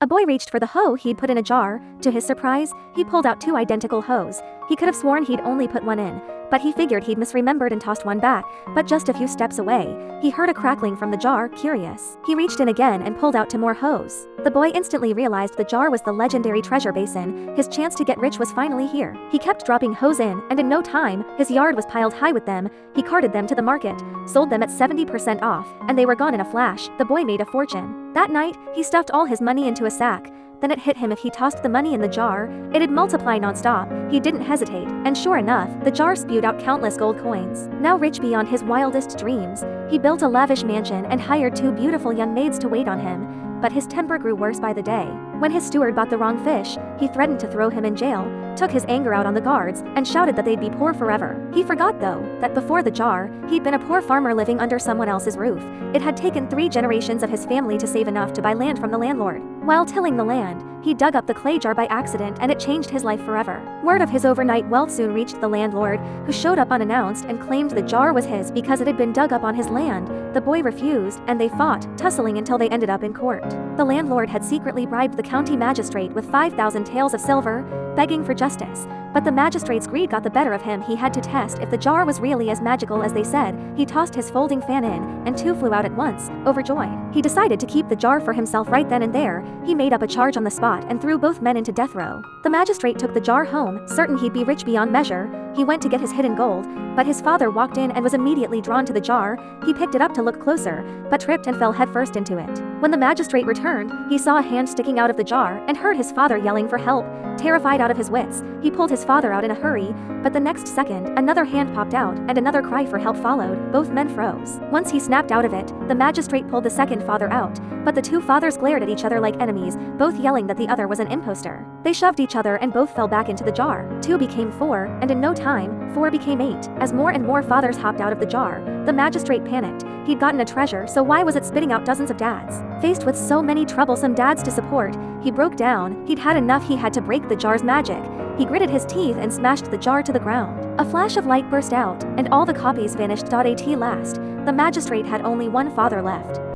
A boy reached for the hoe he'd put in a jar. To his surprise, he pulled out two identical hoes. He could have sworn he'd only put one in, but he figured he'd misremembered and tossed one back. But just a few steps away, he heard a crackling from the jar. Curious, he reached in again and pulled out two more hoes. The boy instantly realized the jar was the legendary treasure basin. His chance to get rich was finally here. He kept dropping hoes in, and in no time, his yard was piled high with them. He carted them to the market, sold them at 70% off, and they were gone in a flash. The boy made a fortune. That night, he stuffed all his money into a sack. Then it hit him, if he tossed the money in the jar, it'd multiply non-stop. He didn't hesitate, and sure enough, the jar spewed out countless gold coins. Now rich beyond his wildest dreams, he built a lavish mansion and hired two beautiful young maids to wait on him. But his temper grew worse by the day. When his steward bought the wrong fish, he threatened to throw him in jail, took his anger out on the guards, and shouted that they'd be poor forever. He forgot, though, that before the jar, he'd been a poor farmer living under someone else's roof. It had taken 3 generations of his family to save enough to buy land from the landlord. While tilling the land, he dug up the clay jar by accident, and it changed his life forever. Word of his overnight wealth soon reached the landlord, who showed up unannounced and claimed the jar was his because it had been dug up on his land. The boy refused, and they fought, tussling until they ended up in court. The landlord had secretly bribed the county magistrate with 5,000 taels of silver, begging for justice. But the magistrate's greed got the better of him. He had to test if the jar was really as magical as they said. He tossed his folding fan in, and 2 flew out at once. Overjoyed, he decided to keep the jar for himself right then and there. He made up a charge on the spot and threw both men into death row. The magistrate took the jar home, certain he'd be rich beyond measure. He went to get his hidden gold, but his father walked in and was immediately drawn to the jar. He picked it up to look closer, but tripped and fell headfirst into it. When the magistrate returned, he saw a hand sticking out of the jar and heard his father yelling for help. Terrified out of his wits, he pulled his father out in a hurry, but the next second, another hand popped out, and another cry for help followed. Both men froze. Once he snapped out of it, the magistrate pulled the second father out, but the 2 fathers glared at each other like enemies, both yelling that the other was an imposter. They shoved each other and both fell back into the jar. 2 became 4, and in no time, 4 became 8. As more and more fathers hopped out of the jar, the magistrate panicked. He'd gotten a treasure, so why was it spitting out dozens of dads? Faced with so many troublesome dads to support, he broke down. He'd had enough. He had to break the jar's magic. He gritted his teeth and smashed the jar to the ground. A flash of light burst out, and all the copies vanished. At last, the magistrate had only one father left.